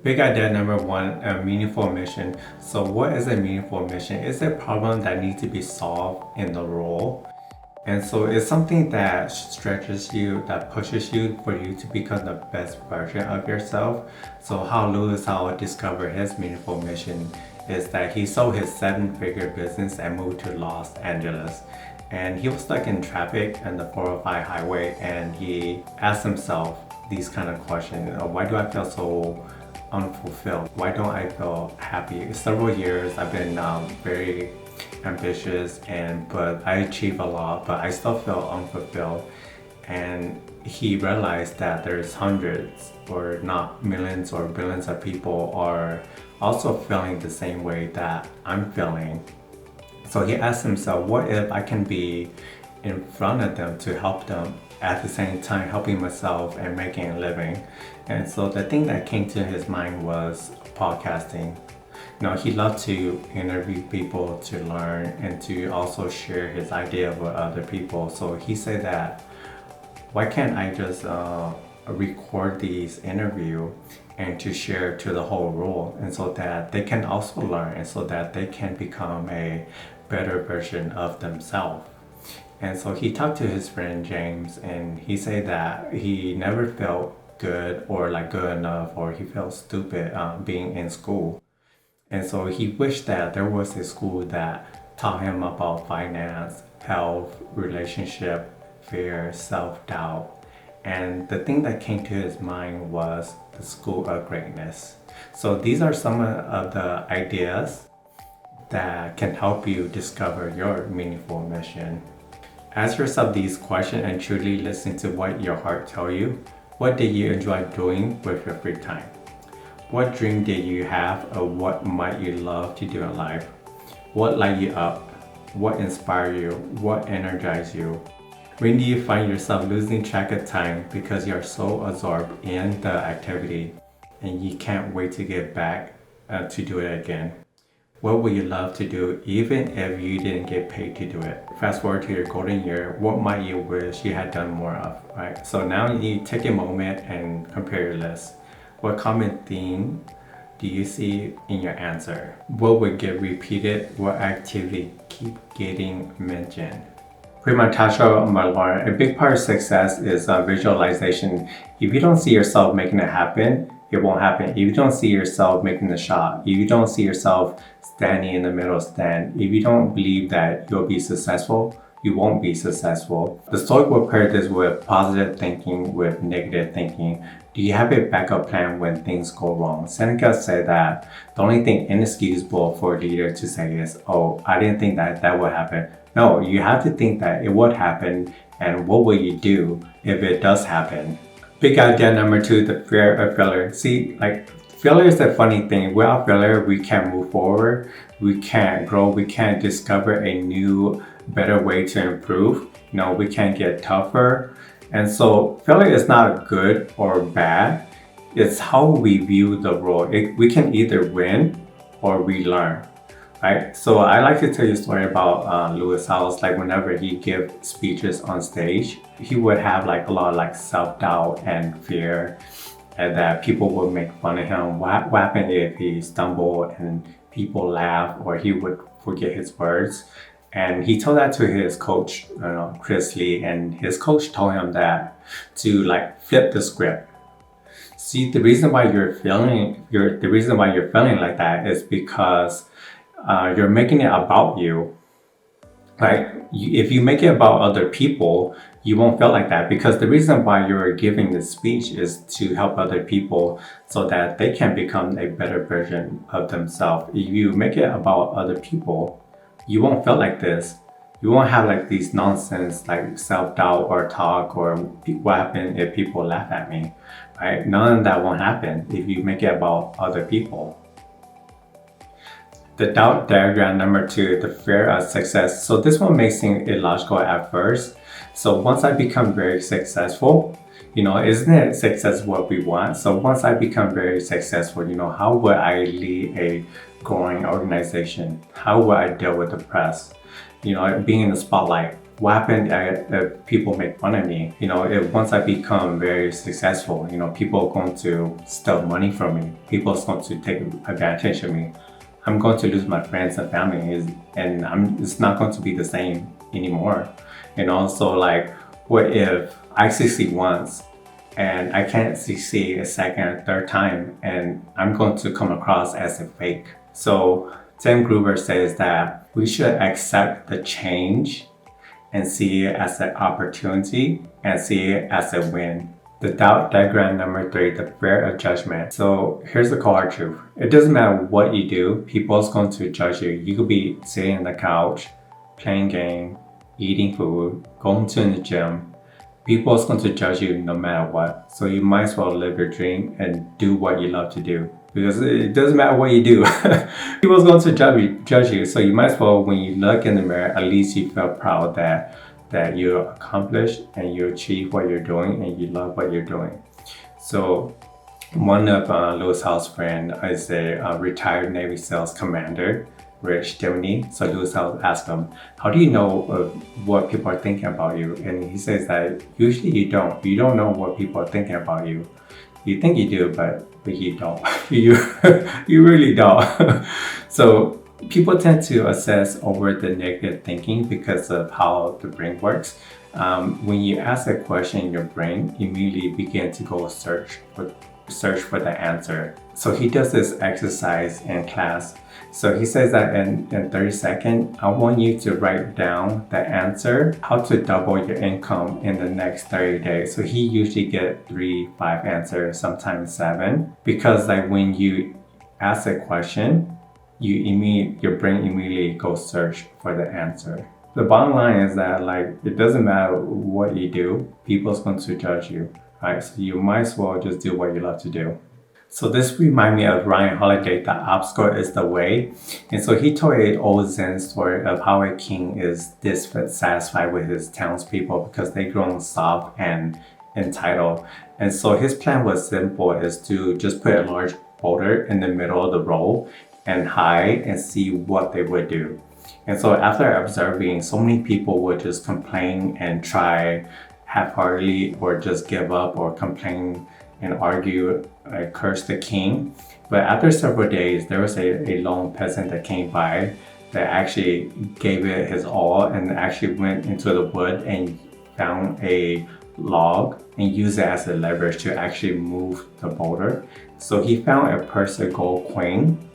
Big idea number one, a meaningful mission. So what is a meaningful mission? It's a problem that needs to be solved in the role. And so it's something that stretches you, that pushes you for you to become the best version of yourself. So how Lewis Howes discovered his meaningful mission is that he sold his 7-figure business and moved to Los Angeles. And he was stuck in traffic on the 405 highway, and he asked himself these kind of questions. Why do I feel so unfulfilled? Why don't I feel happy? Several years I've been very ambitious, but I achieve a lot, but I still feel unfulfilled. And he realized that there's hundreds or not millions or billions of people are also feeling the same way that I'm feeling. So he asked himself, what if I can be in front of them to help them at the same time helping myself and making a living? And so the thing that came to his mind was podcasting. He loved to interview people to learn and to also share his idea with other people. So he said that, why can't I just record these interviews and to share to the whole world, and so that they can also learn and so that they can become a better version of themselves. And so he talked to his friend James, and he said that he never felt good or like good enough, or he felt stupid being in school. And so he wished that there was a school that taught him about finance, health, relationship, fear, self-doubt. And the thing that came to his mind was the School of Greatness. So these are some of the ideas that can help you discover your meaningful mission. Ask yourself these questions and truly listen to what your heart tells you. What did you enjoy doing with your free time? What dream did you have, or what might you love to do in life? What light you up? What inspires you? What energizes you? When do you find yourself losing track of time because you're so absorbed in the activity and you can't wait to get back to do it again? What would you love to do even if you didn't get paid to do it? Fast forward to your golden year, what might you wish you had done more of, right? So now you take a moment and compare your list. What common theme do you see in your answer? What would get repeated? What activity keep getting mentioned? Prima Tasha Malvar, a big part of success is visualization. If you don't see yourself making it happen, it won't happen. If you don't see yourself making the shot, if you don't see yourself standing in the middle stand, if you don't believe that you'll be successful, you won't be successful. The Stoic will pair this with positive thinking with negative thinking. Do you have a backup plan when things go wrong? Seneca said that the only thing inexcusable for a leader to say is, oh, I didn't think that would happen. No, you have to think that it would happen, and what will you do if it does happen? Big idea number two, the fear of failure. See, failure is a funny thing. Without failure, we can't move forward, we can't grow, we can't discover a new, better way to improve. We can't get tougher. And so failure is not good or bad. It's how we view the role. We can either win or we learn. Right? So I like to tell you a story about Lewis Howes. Whenever he give speeches on stage, he would have a lot of self-doubt and fear, and that people would make fun of him. What happened if he stumbled and people laugh, or he would forget his words? And he told that to his coach, Chris Lee, and his coach told him that to flip the script. See, the reason why you're feeling like that is because you're making it about you. If you make it about other people, you won't feel like that, because the reason why you're giving this speech is to help other people so that they can become a better version of themselves. If you make it about other people, you won't feel like this. You won't have these nonsense self-doubt or talk or what happened if people laugh at me, right? None of that won't happen if you make it about other people. The doubt diagram number two, the fear of success. So this one may seem illogical at first. So once I become very successful, isn't it success what we want? So once I become very successful, how would I lead a growing organization? How would I deal with the press? Being in the spotlight. what happened if people make fun of me? If once I become very successful, people are going to steal money from me. People are going to take advantage of me. I'm going to lose my friends and family, and it's not going to be the same anymore. So like, what if I succeed once and I can't succeed a second or third time, and I'm going to come across as a fake? So Tim Gruber says that we should accept the change and see it as an opportunity and see it as a win. The doubt diagram number 3, the fear of judgment. So here's the cold hard truth. It doesn't matter what you do, people's going to judge you. You could be sitting on the couch, playing game, eating food, going to the gym. People's going to judge you no matter what. So you might as well live your dream and do what you love to do. Because it doesn't matter what you do. People's going to judge you. So you might as well, when you look in the mirror, at least you feel proud that you accomplished and you achieve what you're doing and you love what you're doing. So one of Lewis Howes' friend is a retired Navy SEALs commander, Rich Stilney. So Lewis Howes asked him, how do you know what people are thinking about you? And he says that usually you don't. You don't know what people are thinking about you. You think you do, but you don't. you really don't. So people tend to obsess over the negative thinking because of how the brain works. When you ask a question, your brain immediately begins to go search for the answer. So he does this exercise in class. So he says that in 30 seconds, I want you to write down the answer, how to double your income in the next 30 days. So he usually get 3, 5 answers, sometimes 7. Because like when you ask a question, your brain immediately goes search for the answer. The bottom line is that like it doesn't matter what you do, people's going to judge you, right? So you might as well just do what you love to do. So this reminds me of Ryan Holiday, the obstacle is the way. And so he told an old Zen story of how a king is dissatisfied with his townspeople because they grown soft and entitled. And so his plan was simple, is to just put a large boulder in the middle of the road and hide and see what they would do. And so after observing, so many people would just complain and try half-heartedly or just give up or complain and argue, curse the king. But after several days, there was a lone peasant that came by that actually gave it his all and actually went into the wood and found a log and used it as a leverage to actually move the boulder. So he found a purse of gold coin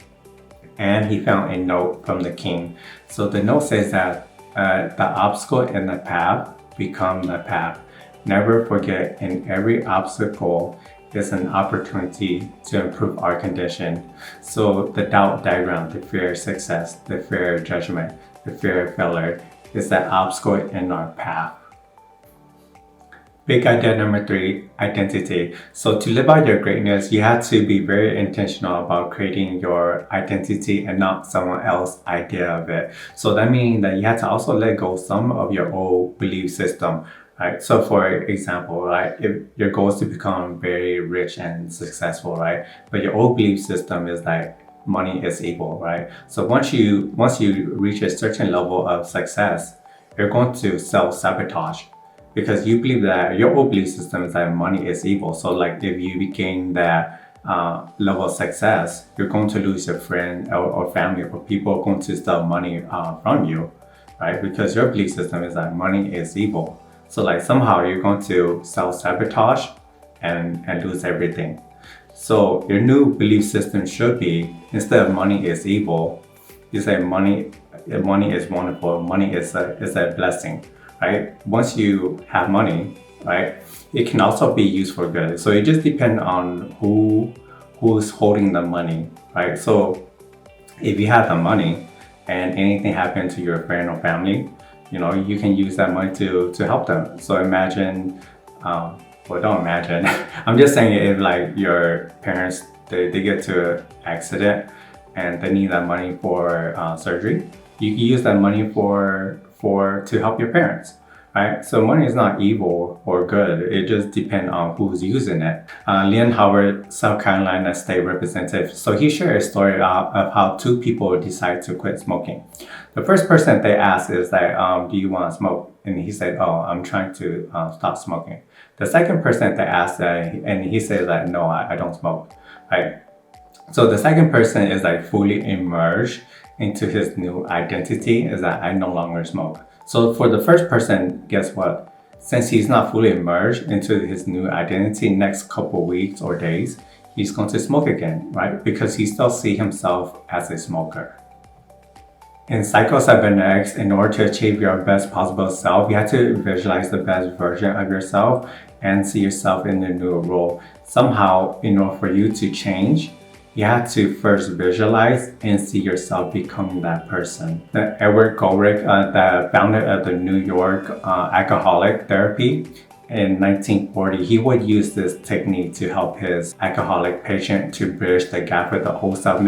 and he found a note from the king. So the note says that the obstacle in the path become the path. Never forget, in every obstacle is an opportunity to improve our condition. So the doubt diagram, the fear of success, the fear of judgment, the fear of failure is that obstacle in our path. Big idea number 3, identity. So to live out your greatness, you have to be very intentional about creating your identity and not someone else's idea of it. So that means that you have to also let go of some of your old belief system. Right? So for example, right, if your goal is to become very rich and successful, right? But your old belief system is like money is evil, right? So once you reach a certain level of success, you're going to self-sabotage because you believe that your old belief system is that money is evil. So like if you became that level of success, you're going to lose your friend or family, or people are going to steal money from you, right? Because your belief system is that money is evil. So like somehow you're going to self-sabotage and lose everything. So your new belief system should be, instead of money is evil, you say money is wonderful, money is a blessing, right? Once you have money, right, it can also be used for good. So it just depends on who's holding the money, right? So if you have the money and anything happened to your friend or family, you can use that money to help them. So imagine, well, don't imagine. I'm just saying if like your parents, they get to an accident and they need that money for surgery, you can use that money to help your parents, right? So money is not evil or good. It just depends on who's using it. Leon Howard, South Carolina State Representative. So he shared a story of how 2 people decide to quit smoking. The first person they asked is that, do you want to smoke? And he said, oh, I'm trying to stop smoking. The second person that asked that, and he said that, no, I don't smoke, right? So the second person is like fully immersed into his new identity, is that I no longer smoke. So for the first person, guess what? Since he's not fully immersed into his new identity, next couple weeks or days, he's going to smoke again, right? Because he still sees himself as a smoker. In Psycho-Cybernetics, in order to achieve your best possible self, you have to visualize the best version of yourself and see yourself in the new role. Somehow, in order for you to change, you have to first visualize and see yourself becoming that person. Edward Goldrick, the founder of the New York Alcoholic Therapy, in 1940, he would use this technique to help his alcoholic patient to bridge the gap with the old self.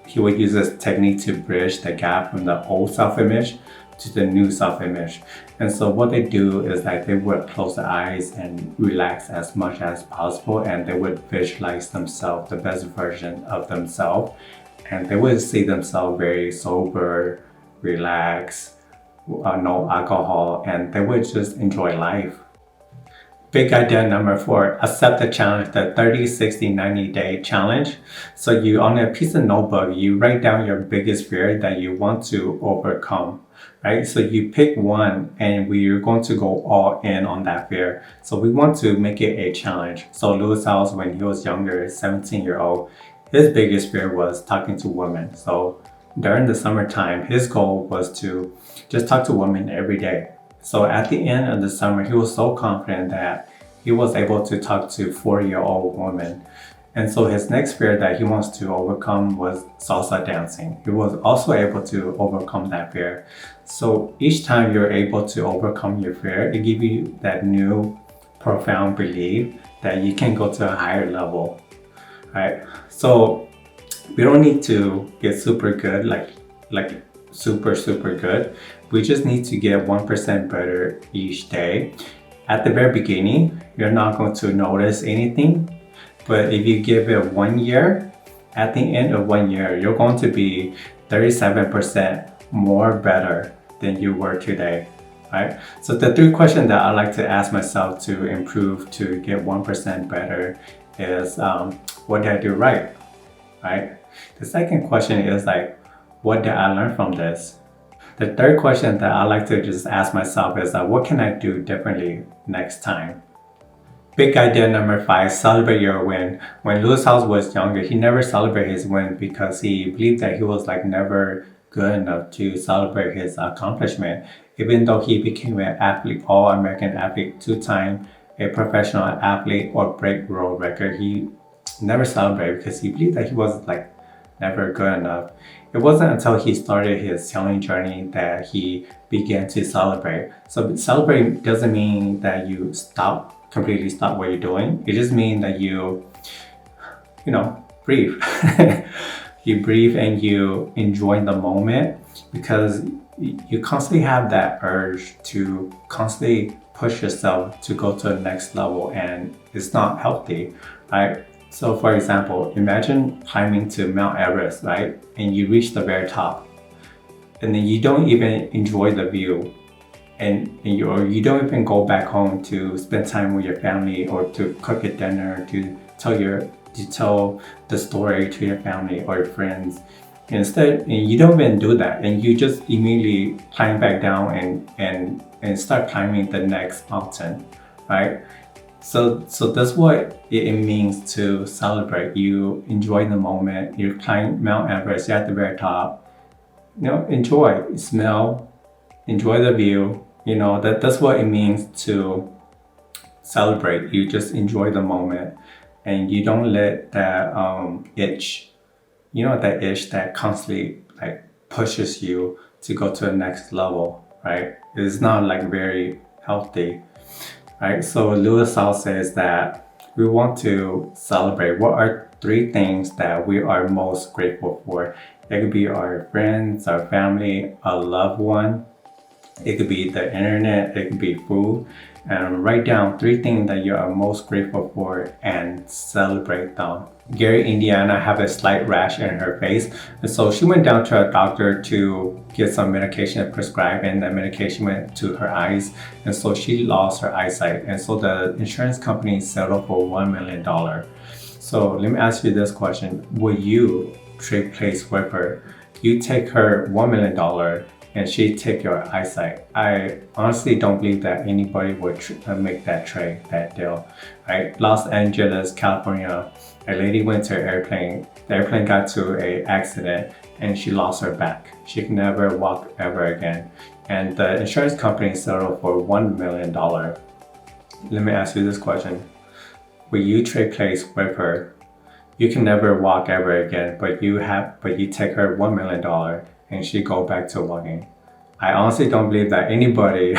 He would use this technique to bridge the gap from the old self-image to the new self-image. And so what they do is that they would close their eyes and relax as much as possible, and they would visualize themselves, the best version of themselves, and they would see themselves very sober, relaxed, no alcohol, and they would just enjoy life. Big idea number 4, accept the challenge, the 30, 60, 90-day challenge. So you, on a piece of notebook, you write down your biggest fear that you want to overcome, right? So you pick one and we're going to go all in on that fear. So we want to make it a challenge. So Lewis Howes, when he was younger, 17-year-old, his biggest fear was talking to women. So during the summertime, his goal was to just talk to women every day. So at the end of the summer, he was so confident that he was able to talk to 40-year-old women. And so his next fear that he wants to overcome was salsa dancing. He was also able to overcome that fear. So each time you're able to overcome your fear, it gives you that new profound belief that you can go to a higher level, right? So we don't need to get super good, like super good. We just need to get 1% better each day. At the very beginning, you're not going to notice anything, but if you give it 1 year, at the end of 1 year, you're going to be 37% more better than you were today, right? So the 3 questions that I like to ask myself to improve, to get 1% better is, what did I do right? The second question is like, what did I learn from this? The third question that I like to just ask myself is what can I do differently next time? Big idea number 5, celebrate your win. When Lewis Howes was younger, he never celebrated his win because he believed that he was like never good enough to celebrate his accomplishment. Even though he became an athlete, all-American athlete, 2-time a professional athlete or break world record, he never celebrated because he believed that he was like never good enough. It wasn't until he started his healing journey that he began to celebrate. So celebrate doesn't mean that you completely stop what you're doing. It just means that you breathe. You breathe and you enjoy the moment, because you constantly have that urge to constantly push yourself to go to the next level, and it's not healthy, right? So for example, imagine climbing to Mount Everest, right? And you reach the very top, and then you don't even enjoy the view, and you don't even go back home to spend time with your family or to cook a dinner, to tell the story to your family or your friends. Instead, you don't even do that, and you just immediately climb back down and start climbing the next mountain, right? So that's what it means to celebrate. You enjoy the moment. You climb Mount Everest, you're at the very top. Enjoy, smell, enjoy the view. That's what it means to celebrate. You just enjoy the moment, and you don't let that itch, that itch that constantly like pushes you to go to the next level, right? It's not like very healthy. Right, so Lewis Howes says that we want to celebrate. What are 3 things that we are most grateful for? It could be our friends, our family, a loved one. It could be the internet, it could be food. And write down 3 things that you are most grateful for and celebrate them. Gary, Indiana, have a slight rash in her face. And so she went down to a doctor to get some medication prescribed, and the medication went to her eyes. And so she lost her eyesight. And so the insurance company settled for $1 million. So let me ask you this question. Will you trade place with her? You take her $1 million and she take your eyesight. I honestly don't believe that anybody would make that trade, that deal, right? Los Angeles, California, a lady went to an airplane. The airplane got to an accident and she lost her back. She can never walk ever again. And the insurance company settled for $1 million. Let me ask you this question. Will you trade place with her? You can never walk ever again, but you take her $1 million and she go back to walking. I honestly don't believe that anybody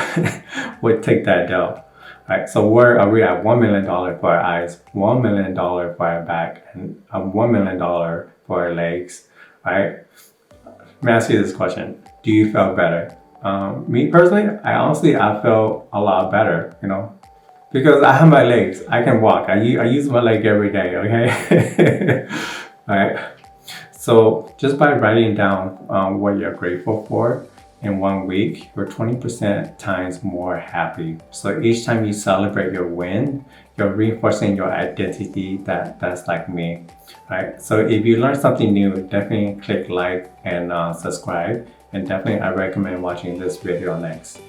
would take that deal. Right, so where are we at? $1 million for our eyes, $1 million for our back, and $1 million for our legs, right? Let me ask you this question. Do you feel better? Me personally, I feel a lot better, because I have my legs. I can walk. I use my leg every day, okay? Right. So just by writing down what you're grateful for in 1 week, you're 20% times more happy. So each time you celebrate your win, you're reinforcing your identity that's like me, right? So if you learn something new, definitely click like and subscribe. And definitely I recommend watching this video next.